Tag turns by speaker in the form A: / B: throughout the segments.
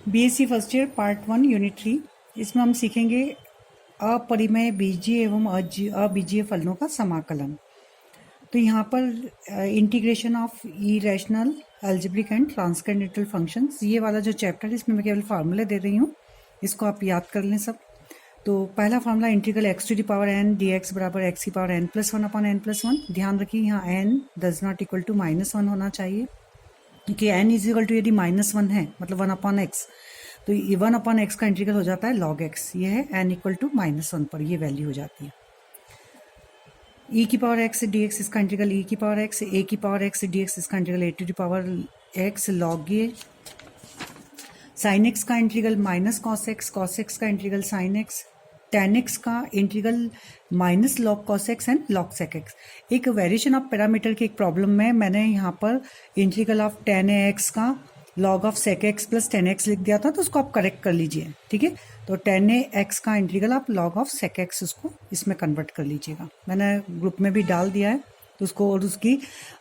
A: BSc first year part 1 unit 3। इसमें हम सीखेंगे अपरिमेय बीजीय एवं अबीजीय फलनों का समाकलन। तो यहाँ पर integration of irrational algebraic and transcendental functions, ये वाला जो चैप्टर है इसमें मैं केवल फार्मूले दे रही हूँ, इसको आप याद कर लें सब। तो पहला formula integral x to the power n d x बराबर एक्स की power n plus one upon n plus one. ध्यान रखिए यहाँ n does not equal to -1 होना चाहिए, क्योंकि एन इज इक्वल टू यदि -1 है मतलब 1 अपॉन एक्स, तो ये 1 अपॉन एक्स का इंटीग्रल हो जाता है log x। ये है एन इक्वल टू -1 पर ये वैल्यू हो जाती है। e की पावर x डी एक्स इसका इंटीग्रल e की पावर x, a की पावर x डी एक्स इसका integral a to the power x log ये। साइन x का इंटीग्रल माइनस कॉस x का integral sine x, tan x का integral minus log cos x and log sec x. एक variation of parameter की एक problem में मैंने यहाँ पर इंटीग्रल ऑफ tan x का log of sec x plus tan x लिख दिया था, तो उसको आप करेक्ट कर लीजिए, ठीक है। तो tan x का इंटीग्रल आप लॉग ऑफ सेक एक्स उसको इसमें कन्वर्ट कर लीजिएगा। मैंने ग्रुप में भी डाल दिया है तो उसको, और उसकी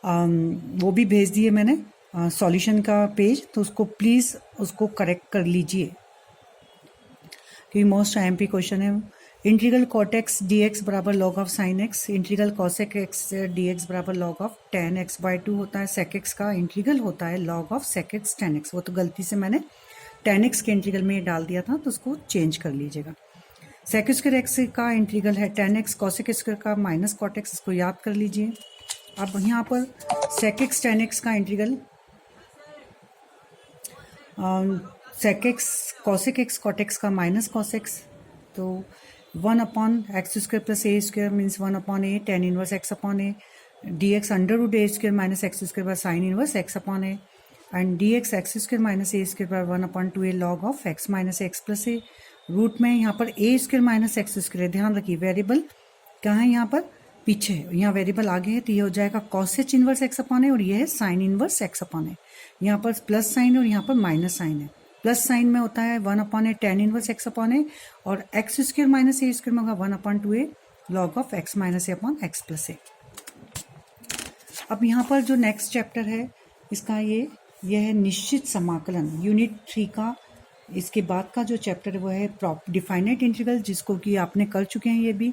A: वो भी भेज दिए मैंने सॉल्यूशन का पेज, तो उसको प्लीज़ उसको करेक्ट कर लीजिए क्योंकि मोस्ट IMP क्वेश्चन है। Integral cot x d x बराबर log of sign x, integral cosec x d x बराबर log of tan x by 2 होता है। सेक एक्स का इंटीग्रल होता है log of sec x tan x। वो तो गलती से मैंने tan x के इंटीग्रल में डाल दिया था, तो उसको चेंज कर लीजिएगा। सेक स्क्वायर एक्स का इंटीग्रल है tan x, कॉसेक स्क्वायर का माइनस कॉट एक्स, इसको याद कर लीजिए। अब यहाँ पर सेक एक्स tan x का integral sec x cosec x cot x का माइनस कॉस एक्स, तो 1 upon x square plus a square means 1 upon a tan inverse x upon a d x under root a square minus x square by sine inverse x upon a and d x x square minus a square by 1 upon 2 a log of x minus x plus a. Root में यहाँ पर a square minus x square, ध्यान रखिए variable कहाँ है यहाँ पर पीछे, यहाँ वेरिएबल आगे है, तो ये हो जाएगा cos h inverse x upon a और ये है sin inverse x upon a. यहाँ पर प्लस साइन और यहाँ पर माइनस साइन है। प्लस साइन में होता है 1 upon a tan inverse x upon a और x square minus a square में होगा 1 upon 2 a log of x minus a upon x plus a. अब यहाँ पर जो नेक्स्ट चैप्टर है इसका यह है निश्चित समाकलन यूनिट 3 का। इसके बाद का जो चैप्टर है वो है डिफाइनाइट इंटीग्रल, जिसको कि आपने कर चुके हैं ये भी,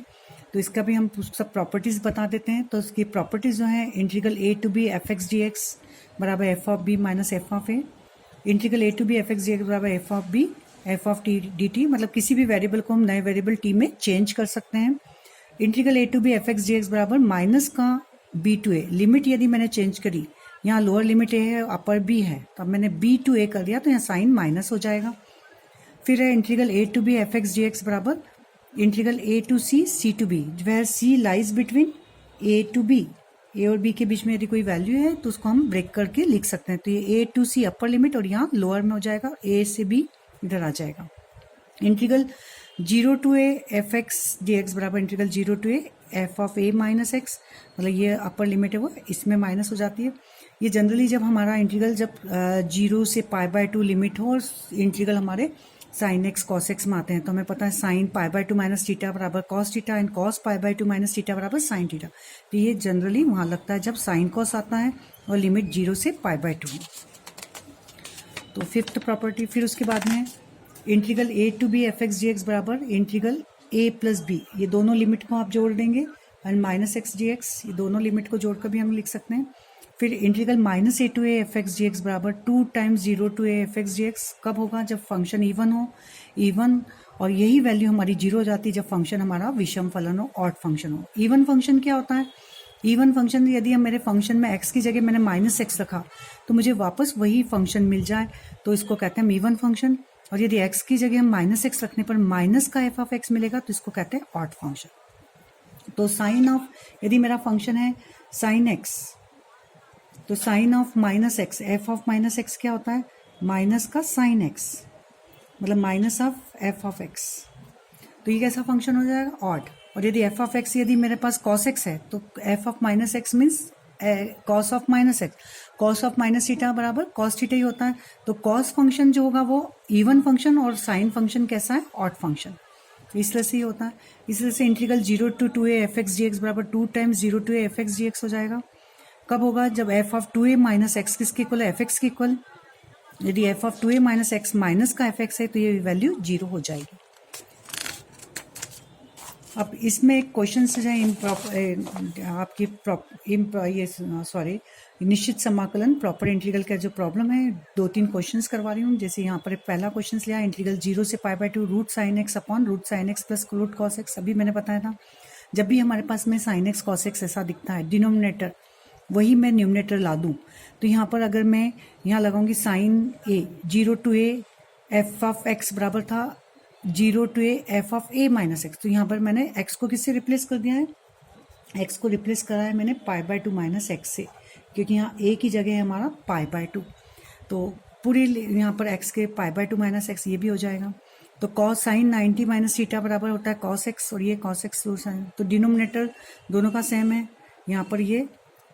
A: तो इसका भी हम सब प्रॉपर्टीज बता देते हैं। तो इसकी प्रॉपर्टीज जो है integral a to b f x d x बराबर f of b minus f of a, integral a to b f x d x बराबर f of b f of t d t, मतलब किसी भी variable को हम नए variable T में change कर सकते हैं। Integral a to b f x d x बराबर माइनस का बी टू ए, लिमिट यदि मैंने चेंज करी, यहाँ लोअर लिमिट ए है अपर बी है, तो अब मैंने बी टू ए कर दिया तो यहाँ साइन माइनस हो जाएगा। फिर है integral a to b f x d x बराबर integral a to c to b, where c lies between a to b, a और बी के बीच में यदि कोई वैल्यू है तो उसको हम ब्रेक करके लिख सकते हैं। तो ये ए टू सी अपर लिमिट और यहाँ लोअर में हो जाएगा, ए से बी इधर आ जाएगा। Integral 0 to a f x d x बराबर integral 0 to a f of a minus x, मतलब ये अपर लिमिट है वो इसमें माइनस हो जाती है। ये जनरली जब हमारा इंटीग्रल जब 0 से π/2 लिमिट हो और इंटीग्रल हमारे साइन एक्स कॉस एक्स में आते हैं, तो हमें पता है साइन π/2 माइनस थीटा बराबर cos theta and cos π/2 minus theta बराबर साइन थीटा। तो ये जनरली वहाँ लगता है जब साइन कॉस आता है और लिमिट 0 से π/2 है। तो फिफ्थ प्रॉपर्टी, फिर उसके बाद में integral a to b f x d x बराबर इंटीग्रल ए प्लस बी, ये दोनों लिमिट को आप जोड़ देंगे and minus x d x, ये दोनों लिमिट को जोड़कर भी हम लिख सकते हैं। फिर integral minus a to a f x d x बराबर 2 times 0 to a f x d x, कब होगा जब फंक्शन इवन हो, इवन, और यही वैल्यू हमारी 0 हो जाती है जब फंक्शन हमारा विषम फलन हो, ऑड फंक्शन हो। इवन फंक्शन क्या होता है? इवन फंक्शन यदि हम मेरे फंक्शन में x की जगह मैंने माइनस एक्स रखा तो मुझे वापस वही फंक्शन मिल जाए तो इसको कहते हैं हम इवन फंक्शन, और यदि x की जगह हम माइनस एक्स रखने पर माइनस का एफ ऑफ एक्स मिलेगा तो इसको कहते हैं ऑड फंक्शन। तो साइन ऑफ, यदि मेरा फंक्शन है साइन एक्स, तो sine of minus x, f of minus x क्या होता है? माइनस का साइन एक्स, मतलब minus of f of x, तो ये कैसा फंक्शन हो जाएगा? ऑड। और यदि एफ ऑफ एक्स, यदि मेरे पास कॉस एक्स है तो F of minus x means cos of minus x, cos of minus theta बराबर कॉस थीटा ही होता है। तो कॉस फंक्शन जो होगा वो इवन फंक्शन और साइन फंक्शन कैसा है? Odd function. तो इस तरह से ही होता है। इस तरह से integral 0 to 2a f x d x बराबर 2 times 0 to a f x d x हो जाएगा। कब होगा? जब f of 2a minus x किसके इक्वल है? एफ एक्स के इक्वल। यदि f of 2a minus x minus का एफ एक्स है तो ये वैल्यू 0 हो जाएगी। अब इसमें एक क्वेश्चन से जाए आपकी ये सॉरी निश्चित समाकलन प्रॉपर इंटीग्रल का जो प्रॉब्लम है, 2-3 क्वेश्चंस करवा रही हूँ। जैसे यहाँ पर पहला क्वेश्चन लिया इंटीग्रल 0 से π/2 root sine x upon root sine x plus root cos x. अभी मैंने बताया था जब भी हमारे पास में साइन एक्स कॉस एक्स ऐसा दिखता है डिनोमिनेटर वही मैं न्यूमिनेटर ला दूँ, तो यहाँ पर अगर मैं यहाँ लगाऊंगी sine a 0 to a f of x बराबर था 0 to a f of a minus x. तो यहाँ पर मैंने x को किससे रिप्लेस कर दिया है, x को रिप्लेस करा है मैंने π/2 माइनस एक्स से, क्योंकि यहाँ a की जगह है हमारा π/2। तो पूरी यहाँ पर x के π/2 माइनस एक्स ये भी हो जाएगा। तो कॉस साइन 90 माइनस थीटा बराबर होता है कॉस एक्स, और ये कॉस एक्स साइन, तो डिनोमिनेटर दोनों का सेम है। यहाँ पर ये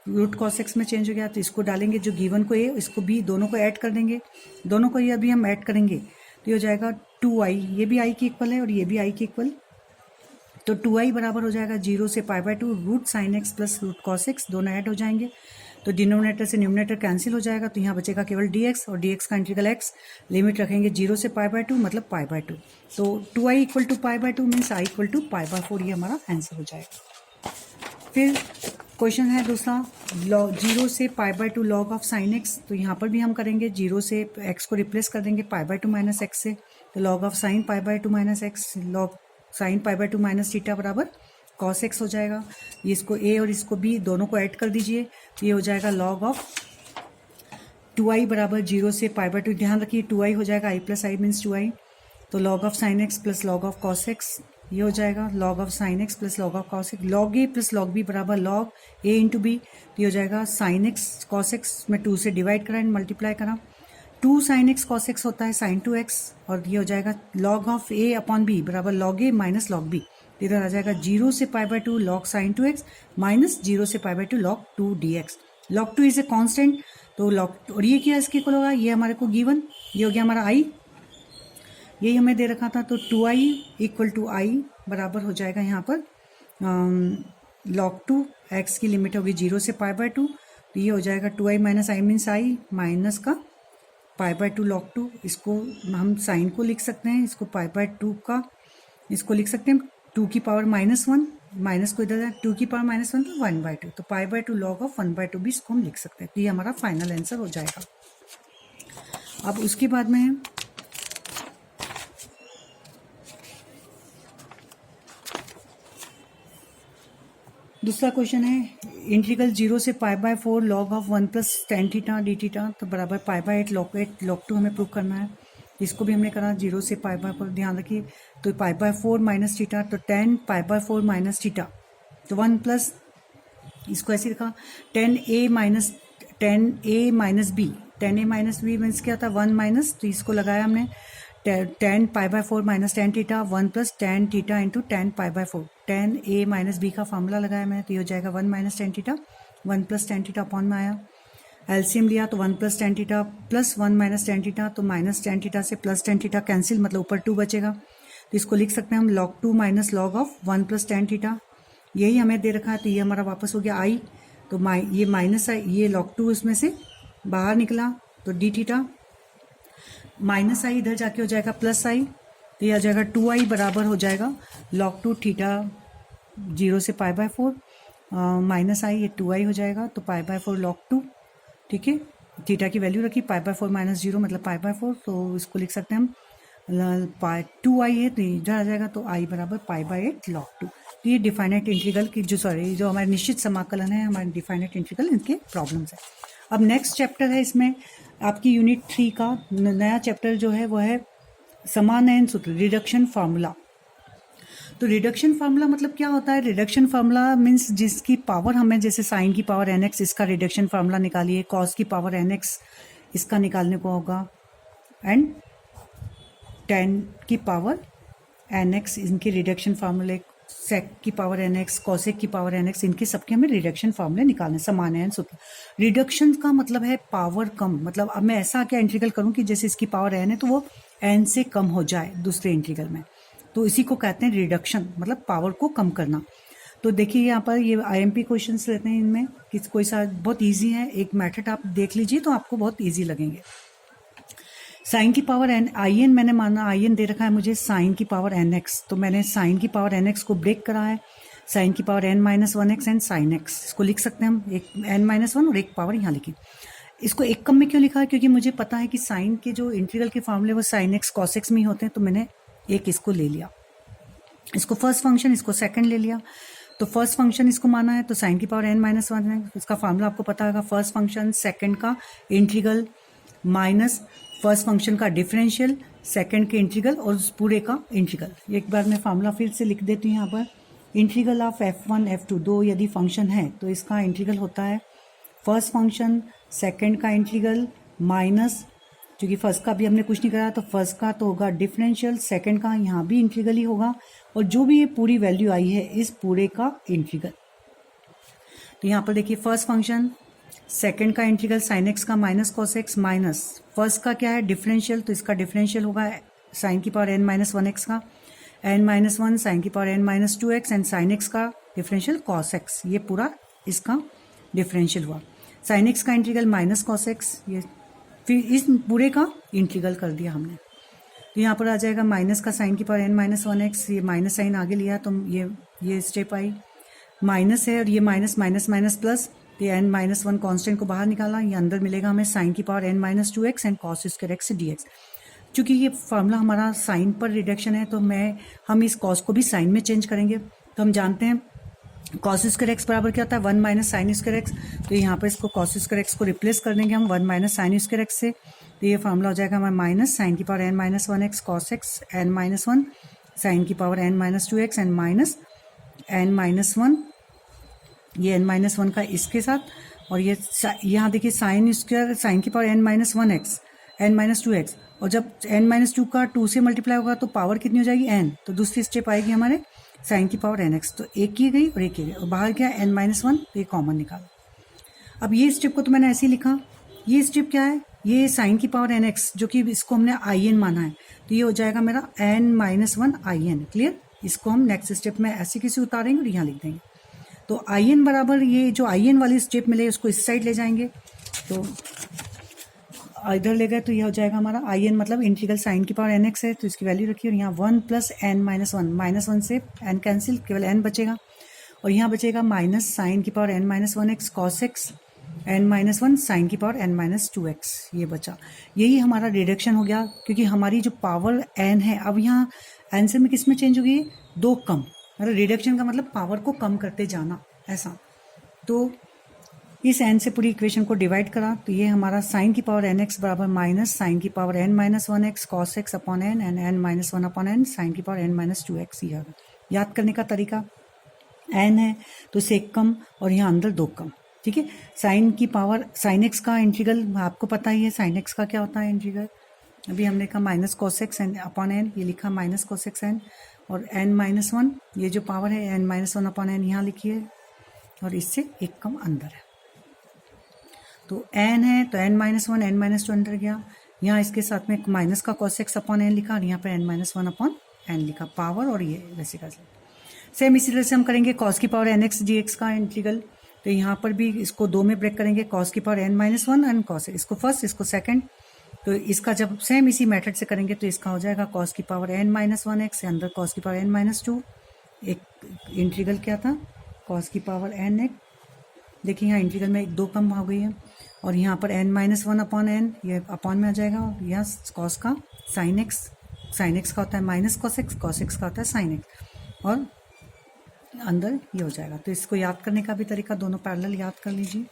A: रूट कॉस एक्स में चेंज हो गया, तो इसको डालेंगे जो गिवन को ए इसको बी, दोनों को ऐड कर देंगे। दोनों को ये अभी हम ऐड करेंगे तो ये हो जाएगा 2i, ये भी i की इक्वल है और ये भी i की इक्वल, तो 2i बराबर हो जाएगा 0 से π/2 root sine x plus root cos x, दोनों ऐड हो जाएंगे। तो डिनोमिनेटर से न्यूमिनेटर कैंसिल हो जाएगा, तो यहाँ बचेगा केवल dx, और dx का इंटीग्रल x लिमिट रखेंगे 0 से π/2 मतलब π/2। तो 2i equal to π/2 means i equal to π/4, ये हमारा आंसर हो जाएगा। फिर क्वेश्चन है दूसरा 0 से π/2 लॉग ऑफ साइन एक्स। तो यहाँ पर भी हम करेंगे 0 से x को रिप्लेस कर देंगे π/2 माइनस एक्स से, तो log of sine π/2 minus x, log sine π/2 minus theta बराबर कॉस एक्स हो जाएगा। ये इसको a और इसको b दोनों को ऐड कर दीजिए, तो ये हो जाएगा लॉग ऑफ 2i बराबर 0 से π/2, ध्यान रखिए 2i हो जाएगा i plus I means 2i, तो log of sign x plus log of cos x, ये हो जाएगा log of sign x plus log of cos x, log a plus log b बराबर लॉग ए इंटू बी, तो ये हो जाएगा sine x cos x में 2 से डिवाइड करा एंड मल्टीप्लाई करा, 2 साइन एक्स कॉस एक्स होता है साइन 2x, और ये हो जाएगा log of a upon b बराबर log a minus log b, इधर आ जाएगा 0 से π/2 लॉग साइन 2x माइनस 0 से π/2 log 2 dx। Log 2 is a constant, तो लॉग, और ये क्या इसके इक्वल होगा, ये हमारे को गिवन, ये हो गया हमारा i, यही हमें दे रखा था। तो 2i इक्वल टू i बराबर हो जाएगा यहाँ पर लॉग 2, x की लिमिट होगी 0 से π/2, तो ये हो जाएगा 2i minus I means i minus का π/2 लॉग 2, इसको हम साइन को लिख सकते हैं, इसको π/2 का इसको लिख सकते हैं 2 की पावर -1, माइनस को इधर 2 की पावर -1 तो 1/2, तो π/2 लॉग ऑफ 1/2 भी इसको हम लिख सकते हैं। तो ये हमारा फाइनल आंसर हो जाएगा। अब उसके बाद में दूसरा क्वेश्चन है इंटीग्रल 0 से π/4 log of 1 plus tan theta d theta, तो बराबर π/8 लॉग 2 हमें प्रूव करना है। इसको भी हमने करा 0 से π/4, ध्यान रखिए, तो π/4 माइनस थीटा, तो 10 π/4 माइनस थीटा, तो 1 प्लस इसको ऐसे लिखा 10a minus b, 10a minus b means क्या था 1 माइनस, तो इसको लगाया हमने 10 π/4 minus tan theta 1 plus tan theta into 10 π/4, 10a minus b का फॉर्मूला लगाया मैंने, तो ये हो जाएगा 1 minus tan theta 1 plus tan theta upon में आया, एलसीएम लिया तो 1 plus tan theta plus 1 minus tan theta, तो माइनस टेन थीटा से प्लस टेन थीटा कैंसिल, मतलब ऊपर 2 बचेगा, तो इसको लिख सकते हैं हम log 2 minus log of 1 plus tan theta, यही हमें दे रखा है, तो ये हमारा वापस हो गया आई, तो ये माइनस आई, ये लॉग 2 इसमें से बाहर निकला, तो डी थीटा माइनस आई इधर जाके हो जाएगा प्लस आई, तो ये आ जाएगा 2i बराबर हो जाएगा लॉग 2 थीटा 0 से π/4 माइनस आई, ये 2i हो जाएगा, तो π/4 लॉग 2, ठीक है, थीटा की वैल्यू रखी π/4 माइनस 0 मतलब π/4, तो इसको लिख सकते हैं हम 2i है, तो इधर आ जाएगा, तो i बराबर π/8 लॉग 2। तो ये डिफाइनेट इंटीग्रल की जो हमारे निश्चित समाकलन है, हमारे डिफाइनेट इंटीग्रल, इनके प्रॉब्लम्स है। अब नेक्स्ट चैप्टर है, इसमें आपकी यूनिट 3 का नया चैप्टर जो है वो है समानयन सूत्र, रिडक्शन फार्मूला। तो रिडक्शन फार्मूला मतलब क्या होता है, रिडक्शन फार्मूला मीन्स जिसकी पावर हमें, जैसे साइन की पावर nx इसका रिडक्शन फार्मूला निकालिए, कॉस की पावर nx इसका निकालने को होगा, एंड टेन की पावर nx इनके रिडक्शन फार्मूले, सेक की पावर nx, कॉसेक की पावर nx, इनके सबके हमें रिडक्शन फार्मूले निकालने, समानयन सूत्र। रिडक्शन का मतलब है पावर कम, मतलब अब मैं ऐसा क्या इंटीग्रल करूं कि जैसे इसकी पावर n है तो वो n से कम हो जाए दूसरे इंटीग्रल में, तो इसी को कहते हैं रिडक्शन, मतलब पावर को कम करना। तो देखिए यहाँ पर ये IMP क्वेश्चंस रहते हैं, इनमें कि कोई सा बहुत इजी है, एक मेथड आप देख लीजिए तो आपको बहुत इजी लगेंगे। साइन की पावर एन आई एन मैंने माना, आई एन दे रखा है मुझे साइन की पावर एन एक्स, तो मैंने साइन की पावर एन एक्स को ब्रेक करा है, साइन की power n minus one x and sine x, इसको लिख सकते हैं हम, एक एन माइनस वन और एक पावर यहाँ लिखी। इसको एक कम में क्यों लिखा है, क्योंकि मुझे पता है कि साइन के जो इंटीग्रल के फॉर्मूले वो साइन एक्स कॉस एक्स में ही होते हैं, तो मैंने एक इसको ले लिया, इसको फर्स्ट फंक्शन, इसको सेकंड ले लिया। तो फर्स्ट फंक्शन इसको माना है, तो साइन की पावर एन माइनस वन है, इसका फॉर्मूला आपको पता होगा, फर्स्ट फंक्शन सेकंड का इंटीग्रल माइनस फर्स्ट फंक्शन का डिफरेंशियल, सेकंड के इंटीग्रल और उस पूरे का इंटीग्रल। एक बार मैं फॉर्मूला फिर से लिख देती हूँ यहाँ पर, इंटीग्रल ऑफ f1 f2 दो यदि फंक्शन है तो इसका इंटीग्रल होता है फर्स्ट फंक्शन सेकंड का इंटीग्रल माइनस, क्योंकि फर्स्ट का भी हमने कुछ नहीं करा तो फर्स्ट का तो होगा डिफरेंशियल, सेकंड का यहाँ भी इंटीग्रल ही होगा, और जो भी ये पूरी वैल्यू आई है इस पूरे का इंटीग्रल। तो यहाँ पर देखिए फर्स्ट फंक्शन सेकंड का इंटीग्रल साइन एक्स का minus cos x minus first का क्या है डिफरेंशियल, तो इसका डिफरेंशियल होगा साइन की power n minus one x का, एन माइनस वन साइन की power n minus two x and sine x का डिफरेंशियल कॉस एक्स, ये पूरा इसका डिफरेंशियल हुआ। साइन एक्स का इंटीग्रल माइनस कॉस एक्स, ये फिर इस पूरे का इंटीग्रल कर दिया हमने। तो यहाँ पर आ जाएगा माइनस का साइन की power n minus one x, ये माइनस साइन आगे लिया तो ये स्टेप आई, माइनस है और ये माइनस माइनस माइनस प्लस, तो एन माइनस वन कॉन्स्टेंट को बाहर निकाला, ये अंदर मिलेगा हमें साइन की power n minus two x and cos square x d x. चूंकि ये फार्मूला हमारा साइन पर रिडक्शन है तो हम इस कॉस को भी साइन में चेंज करेंगे। तो हम जानते हैं कॉस स्क्वायर एक्स बराबर क्या होता है, one minus sine square x, तो यहाँ पर इसको कॉस स्क्वायर एक्स को रिप्लेस कर देंगे हम one minus sine square x से, तो ये फार्मूला हो जाएगा हमारा माइनस साइन की power n minus one x cos x n minus one sine की power n minus two x and minus n minus one, ये एन माइनस वन का इसके साथ, और ये यहाँ देखिए साइन स्क्वायर साइन की power n minus one x n minus two x, और जब एन माइनस टू का टू से मल्टीप्लाई होगा तो पावर कितनी हो जाएगी एन, तो दूसरी स्टेप आएगी हमारे साइन की पावर एन एक्स, तो एक की गई और एक की गई और बाहर क्या एन माइनस वन, तो ये कॉमन निकाला। अब ये स्टेप को तो मैंने ऐसे ही लिखा, ये स्टेप क्या है, ये साइन की पावर एन एक्स जो कि इसको हमने आई एन माना है, तो ये हो जाएगा मेरा n minus one I n, clear. इसको हम नेक्स्ट स्टेप में ऐसे किसी उतारेंगे और यहाँ लिख देंगे, तो आई एन बराबर ये जो आई एन वाली स्टेप मिले उसको इस साइड ले जाएंगे, तो इधर ले गए तो यह हो जाएगा हमारा आई एन मतलब इंटीग्रल साइन की पावर एन एक्स है, तो इसकी वैल्यू रखिए और यहाँ one plus n minus one से एन कैंसिल, केवल एन बचेगा, और यहाँ बचेगा माइनस साइन की power n minus one x cos x n minus one sine की power n minus two x, ये बचा। यही हमारा रिडक्शन हो गया, क्योंकि हमारी जो पावर एन है अब यहाँ आंसर में किस में चेंज हो गई, दो कम, मतलब रिडक्शन का मतलब पावर को कम करते जाना ऐसा। तो इस एन से पूरी इक्वेशन को डिवाइड करा तो ये हमारा साइन की पावर एन एक्स बराबर माइनस साइन की power n minus one x cos x upon n and n minus one upon n sine की power n minus two x. ये याद करने का तरीका, एन है तो इसे एक कम और यहाँ अंदर दो कम, ठीक है। साइन की पावर साइन एक्स का इंटीग्रल आपको पता ही है, साइन एक्स का क्या होता है इंटीग्रल, अभी हमने कहा minus cos x n upon n, ये लिखा माइनस कॉस एक्स एन, और एन माइनस वन ये जो पावर है n minus one upon n यहाँ लिखिए, और इससे एक कम अंदर है, तो एन है तो n minus one n minus two अंदर गया, यहाँ इसके साथ में माइनस का कॉस एक्स अपॉन एन लिखा और यहाँ पे n minus one upon n लिखा पावर, और ये वैसे का सेम इसी तरह से हम करेंगे कॉस की power n x d x का इंटीग्रल, तो यहाँ पर भी इसको दो में ब्रेक करेंगे, कॉस की power n minus one and cos, इसको फर्स्ट इसको सेकंड, तो इसका जब सेम इसी मेथड से करेंगे तो इसका हो जाएगा कॉस की power n minus one x अंदर कॉस की पावर एन माइनस टू, एक इंटीग्रल क्या था कॉस की पावर एन एक्स, देखिए यहाँ इंटीग्रल में एक दो कम हो गई है, और यहाँ पर n minus one upon n ये अपॉन में आ जाएगा, और यहाँ कॉस का साइन एक्स का होता है माइनस कॉस एक्स का होता है साइन एक्स, और अंदर ये हो जाएगा। तो इसको याद करने का भी तरीका दोनों पैरेलल याद कर लीजिए।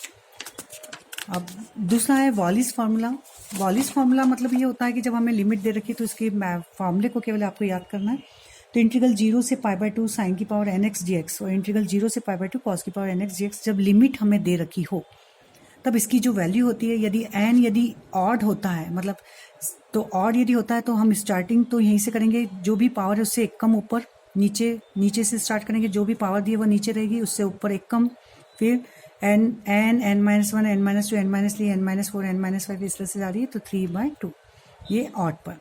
A: अब दूसरा है वॉलिस फार्मूला। वॉलिस फार्मूला मतलब ये होता है कि जब हमें लिमिट दे रखी है तो इसके फार्मूले को केवल आपको याद करना है। तो इंटीग्रल 0 से पाई बाय 2 साइन की power n x d x और इंटीग्रल 0 से पाई बाय 2 कॉस की power n x d x, जब लिमिट हमें दे रखी हो तब इसकी जो वैल्यू होती है, यदि ऑड होता है मतलब तो ऑड यदि होता है तो हम स्टार्टिंग तो यहीं से करेंगे, जो भी पावर है उससे एक कम ऊपर, नीचे से स्टार्ट करेंगे, जो भी पावर दी है वो नीचे रहेगी, उससे ऊपर एक कम, फिर n minus one n minus two n minus three n minus four n minus five इस तरह से जा रही है, तो 3/2 ये ऑड पर।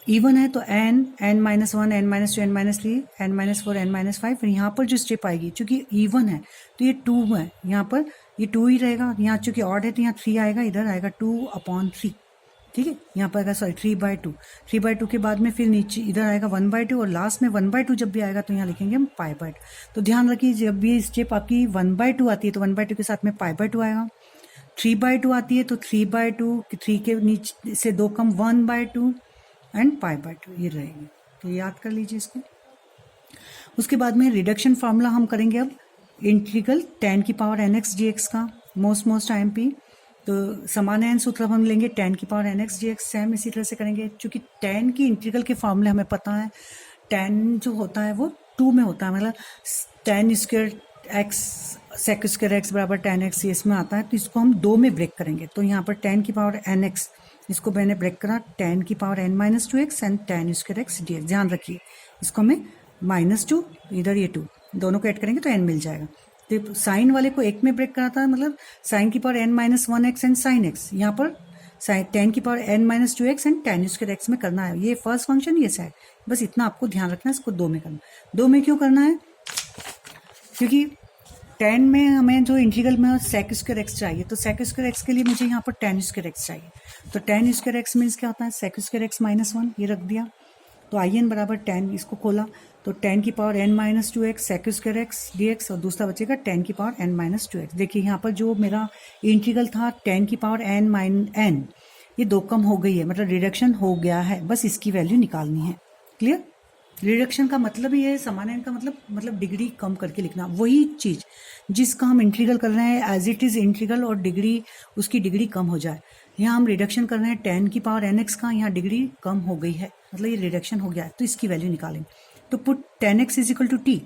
A: इवन है तो n minus one n minus two n minus three n minus four n minus five, फिर यहाँ पर जो स्टेप आएगी चूंकि इवन है तो ये 2 है, यहाँ पर ये 2 ही रहेगा, यहाँ चूंकि ऑड है तो यहाँ 3 आएगा, इधर आएगा 2/3, ठीक है, यहाँ पर आएगा सॉरी 3/2, 3/2 के बाद में फिर नीचे इधर आएगा 1/2 और लास्ट में 1/2 जब भी आएगा तो यहाँ लिखेंगे हम π/2। तो ध्यान रखिए जब भी स्टेप आपकी 1/2 आती है तो 1/2 के साथ में π/2 आएगा, 3/2 आती है तो 3/2, 3 के नीचे से 2 कम 1/2 एंड π/2 ये रहेगी। तो याद कर लीजिए इसको। उसके बाद में रिडक्शन फार्मूला हम करेंगे अब इंटीग्रल tan की पावर nx dx का, मोस्ट IMP। तो समान n सूत्र हम लेंगे tan की पावर nx dx, सेम इसी तरह से करेंगे। क्योंकि tan की इंटीग्रल के फॉर्मूले हमें पता है, tan जो होता है वो 2 में होता है, मतलब tan square x sec square x बराबर tan x, ये इसमें आता है। तो इसको हम 2 में ब्रेक करेंगे। तो यहाँ पर tan की पावर nx, इसको मैंने ब्रेक करा tan की power n-2x and tan square x dx। ध्यान रखिए इसको हमें -2, इधर ये 2, दोनों को ऐड करेंगे तो n मिल जाएगा। तो साइन वाले को एक में ब्रेक कराता है, मतलब साइन की power n-1x and sign x। यहाँ पर tan की power n-2x and tan square x में करना है। ये फर्स्ट फंक्शन, ये साइड, बस इतना आपको ध्यान रखना है। इसको 2 में करना, 2 में क्यों करना है? क्योंकि tan में हमें जो इंटीग्रल में sec स्क्वायर x चाहिए, तो sec स्क्वायर x के लिए मुझे यहाँ पर tan स्क्वायर x चाहिए। तो tan स्क्वायर x मीन्स क्या होता है? sec स्क्वायर x -1, ये रख दिया। तो in बराबर tan, इसको खोला तो tan की power n-2x sec square x dx और दूसरा बचेगा tan की पावर n-2x। देखिए यहाँ पर जो मेरा इंटीग्रल था tan की पावर n, ये 2 कम हो गई है, मतलब रिडक्शन हो गया है, बस इसकी वैल्यू निकालनी है। क्लियर? रिडक्शन का मतलब ही है, समान n का मतलब डिग्री कम करके लिखना, वही चीज जिसका हम इंटीग्रल कर रहे हैं एज इट इज इंटीग्रल और डिग्री, उसकी डिग्री कम हो जाए। यहाँ हम रिडक्शन कर रहे हैं tan की पावर nx का, यहाँ डिग्री कम हो गई है, मतलब ये रिडक्शन हो गया है, तो इसकी वैल्यू निकालेंगे। तो put tan x is equal to t,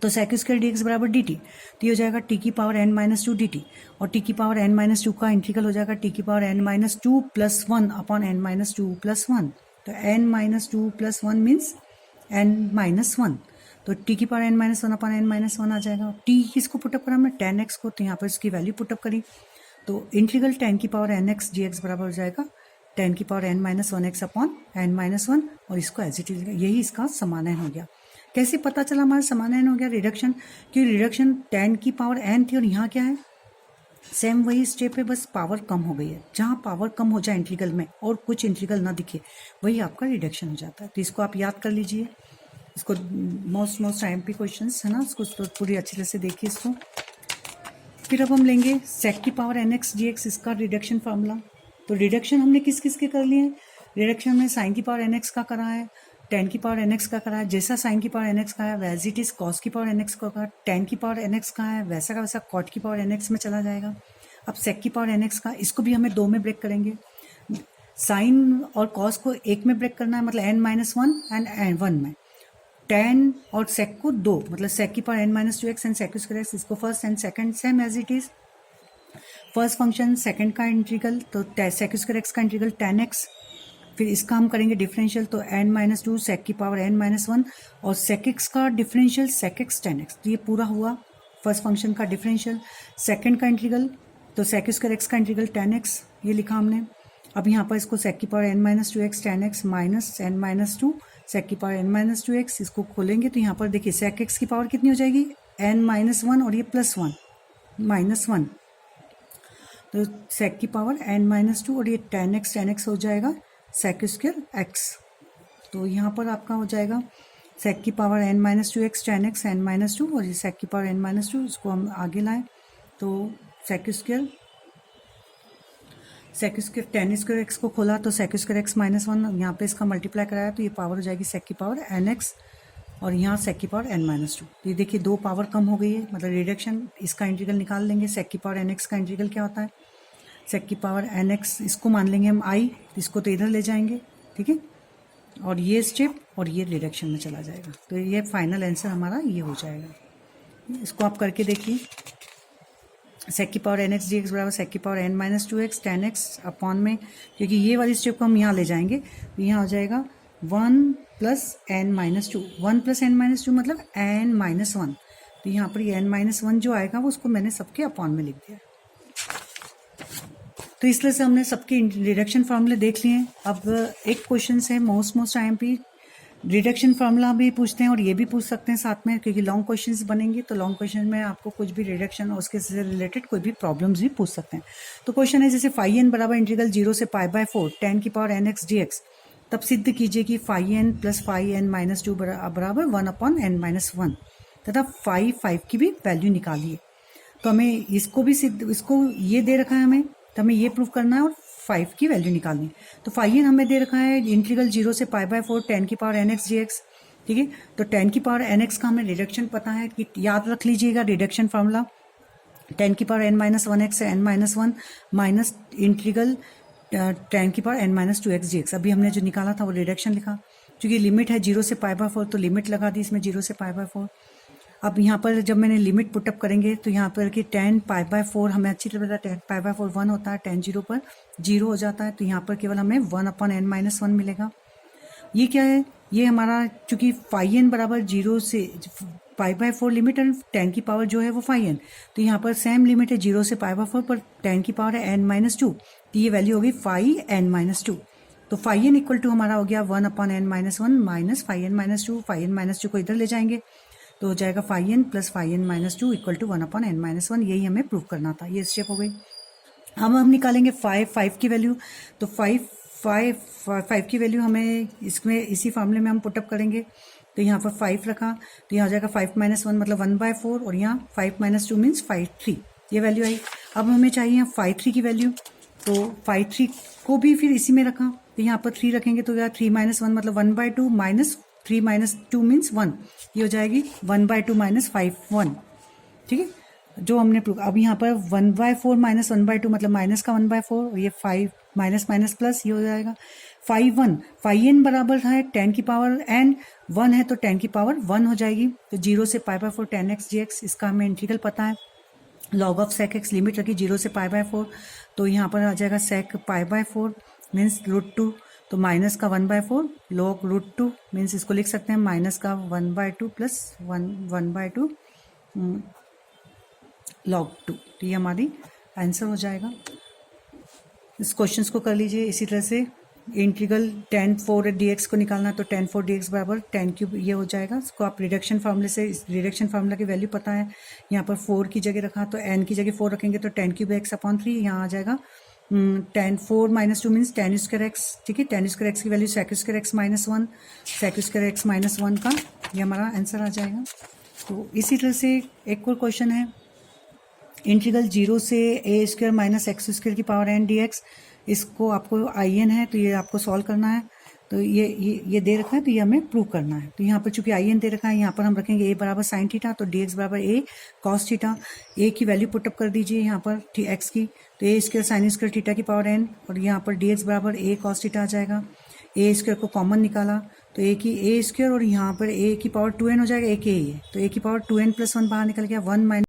A: तो sec स्क्वायर dx बराबर dt, तो ये हो जाएगा t की पावर n-2 dt, और t की पावर n-2 का इंटीग्रल हो जाएगा t की power n-2 plus 1 upon n-2 plus 1। तो n-2 प्लस 1 मीन्स n-1, तो t की पावर n-1 अपॉन n-1 आ जाएगा। t किसको पुटअप करा हमने? tan x को, तो यहाँ पर इसकी वैल्यू पुटअप करी। तो इंटीग्रल tan की पावर nx dx बराबर हो जाएगा tan की पावर n-1x अपॉन n-1, और इसको एज इट इज, यही इसका समानयन हो गया। कैसे पता चला हमारा समानयन हो गया? रिडक्शन, क्योंकि रिडक्शन tan की पावर n थी और यहाँ क्या है? सेम वही स्टेप है, बस पावर कम हो गई है। जहाँ पावर कम हो जाए इंटीग्रल में और कुछ इंटीग्रल ना दिखे, वही आपका रिडक्शन हो जाता है। तो इसको आप याद कर लीजिए, इसको मोस्ट IMP क्वेश्चंस है ना, उसको तो पूरी अच्छी तरह से देखिए इसको। फिर अब हम लेंगे sec की पावर nx dx, इसका रिडक्शन फार्मूला। तो रिडक्शन हमने किस किस के कर लिए हैं? रिडक्शन में साइन की पावर nx का करा है, tan की पावर nx का करा है, जैसा साइन की पावर nx का है वैज इट इज cos की पावर nx का, tan की पावर nx का है वैसा का वैसा cot की पावर nx में चला जाएगा। अब sec की पावर nx का, इसको भी हमें 2 में ब्रेक करेंगे। साइन और cos को 1 में ब्रेक करना है, मतलब n-1 एंड 1 में, tan और sec को 2, मतलब sec की power n-2x and sec square x, इसको first and second same as it is. First function second का इंटीग्रल, तो sec स्क्वायर x का इंटीग्रल tan x, फिर इसका हम करेंगे डिफरेंशियल, तो n-2 sec की पावर n-1 और sec x का differential sec x tan x। तो ये पूरा हुआ फर्स्ट फंक्शन का डिफरेंशियल। सेकंड का इंटीग्रल, तो sec स्क्वायर x का इंटीग्रल tan x, ये लिखा हमने। अब यहाँ पर इसको sec की power n-2x tan x minus n-2 sec की पावर n-2x, इसको खोलेंगे तो यहाँ पर देखिए sec x की पावर कितनी हो जाएगी? n-1 और ये प्लस 1 -1, तो sec की पावर n-2 और ये tan x हो जाएगा sec स्क्वायर x। तो यहाँ पर आपका हो जाएगा sec की power n-2x tan x n-2 और ये sec की पावर n-2, इसको हम आगे लाएं तो sec square tan square x को खोला तो sec स्क्वायर x -1, यहाँ पे इसका मल्टीप्लाई कराया तो ये पावर हो जाएगी sec की पावर nx और यहाँ sec की पावर n-2। तो ये देखिए 2 पावर कम हो गई है, मतलब रिडक्शन। इसका इंटीग्रल निकाल लेंगे, sec की पावर nx का इंटीग्रल क्या होता है? sec की पावर nx, इसको मान लेंगे हम i, इसको तो इधर ले जाएंगे, ठीक है, और ये स्टेप और ये रिडक्शन में चला जाएगा। तो ये फाइनल आंसर हमारा ये हो जाएगा। इसको आप करके देखिए, sec की पावर nx dx बराबर sec की power n-2x tan x upon में, क्योंकि ये वाली स्टेप को हम यहाँ ले जाएंगे तो यहाँ हो जाएगा 1 प्लस n-2, 1 प्लस n-2 मतलब n-1। तो यहाँ पर ये n-1 जो आएगा वो उसको मैंने सबके अपॉन में लिख दिया। तो इस तरह से हमने सबके रिडक्शन फार्मूले देख लिए हैं। अब एक क्वेश्चन है मोस्ट IMP, रिडक्शन फार्मूला भी पूछते हैं और ये भी पूछ सकते हैं साथ में, क्योंकि लॉन्ग क्वेश्चंस बनेंगे तो लॉन्ग क्वेश्चन में आपको कुछ भी रिडक्शन और उसके से रिलेटेड कोई भी प्रॉब्लम्स भी पूछ सकते हैं। तो क्वेश्चन है जैसे फाई एन बराबर इंटीग्रल 0 से π/4 tan की पावर nx dx, तब सिद्ध कीजिए कि phi n plus phi n minus 2 बराबर 1/n-1 तथा फाई 5 की भी वैल्यू निकालिए। तो हमें इसको ये दे रखा है हमें, तो हमें ये प्रूव करना है और 5 की वैल्यू निकालनी है। तो फाई एन हमें दे रखा है इंटीग्रल 0 से π/4 tan की पावर nx dx, ठीक है। तो tan की पावर nx का हमें रिडक्शन पता है, कि याद रख लीजिएगा रिडक्शन फार्मूला tan की पावर n-1x से n-1 माइनस इंटीग्रल tan की पावर n-2x dx। अभी हमने जो निकाला था वो रिडक्शन लिखा, क्योंकि लिमिट है 0 से π/4 तो लिमिट लगा दी इसमें 0 से π/4। अब यहाँ पर जब मैंने लिमिट पुटअप करेंगे तो यहाँ पर कि tan π/4 हमें अच्छी तरह पता है, tan π/4 1 होता है, tan 0 पर 0 हो जाता है, तो यहाँ पर केवल हमें 1/n-1 मिलेगा। ये क्या है, ये हमारा चूंकि फाई एन बराबर 0 से π/4 लिमिट और tan की पावर जो है वो फाई एन, तो यहाँ पर सेम लिमिट है 0 से π/4 पर tan की पावर है n-2, तो ये वैल्यू होगी फाई n-2। तो फाई एन इक्वल टू हमारा हो गया 1/n-1 minus phi n-2, phi n-2 को इधर ले जाएंगे तो हो जाएगा phi n plus phi n-2 equal to 1/n-1। यही हमें प्रूव करना था, ये स्टेप हो गई। अब हम निकालेंगे 5 की वैल्यू। तो 5 की वैल्यू हमें इसमें इसी फार्मूले में हम पुटअप करेंगे। तो यहाँ पर 5 रखा तो यहाँ हो जाएगा 5-1 मतलब 1/4 और यहाँ 5-2 मीन्स 5/3, ये वैल्यू आई। अब हमें चाहिए 5/3 की वैल्यू, तो 5/3 को भी फिर इसी में रखा, तो यहाँ पर 3 रखेंगे तो यहाँ 3-1 मतलब 1/2 माइनस 3-2 मीन्स 1, ये हो जाएगी 1/2 माइनस 5/1, ठीक है। जो हमने प्रूव, अब यहाँ पर 1/4 माइनस 1/2 मतलब माइनस का 1/4 और ये 5 माइनस माइनस प्लस, ये हो जाएगा 5/1। फाई एन बराबर है tan की पावर n, 1 है तो tan की पावर 1 हो जाएगी। तो 0 से π/4 tan x dx, इसका हमें इंटीग्रल पता है। Log of sec x limit रखी 0 से π/4, तो यहाँ पर आ जाएगा sec π/4 मीन्स √2, तो माइनस का 1/4 log √2 मीन्स इसको लिख सकते हैं माइनस का 1/2 प्लस 1/2 log 2, तो ये हमारी आंसर हो जाएगा। इस क्वेश्चन को कर लीजिए इसी तरह से। इंटीग्रल tan 4 dx को निकालना, तो tan 4 dx बराबर tan क्यूब ये हो जाएगा। इसको आप रिडक्शन फार्मूले से, रिडक्शन फार्मूला की वैल्यू पता है, यहाँ पर 4 की जगह रखा तो n की जगह 4 रखेंगे तो tan क्यूब x/3, यहाँ आ जाएगा tan 4-2 means tan square x, ठीक है। tan स्क्वायर x की value sec square x -1, sec square x -1 का ये हमारा आंसर आ जाएगा। तो इसी तरह से एक और क्वेश्चन है, इंटीग्रल 0 से a² माइनस x² की पावर n dx, इसको आपको in है तो ये आपको सॉल्व करना है। तो ये दे रखा है तो ये हमें प्रूव करना है। तो यहाँ पर चूंकि in दे रखा है, यहाँ पर हम रखेंगे a बराबर साइन थीटा, तो dx बराबर a कॉस थीटा। a की वैल्यू पुटअप कर दीजिए यहाँ पर x की, तो a² साइन स्क्वायर थीटा की पावर n, और यहाँ पर dx बराबर a कॉस थीटा आ जाएगा। a² को कॉमन निकाला तो a² और यहाँ पर a की पावर 2n हो जाएगा, एक a है तो a की पावर 2n+1 बाहर निकल गया, 1 -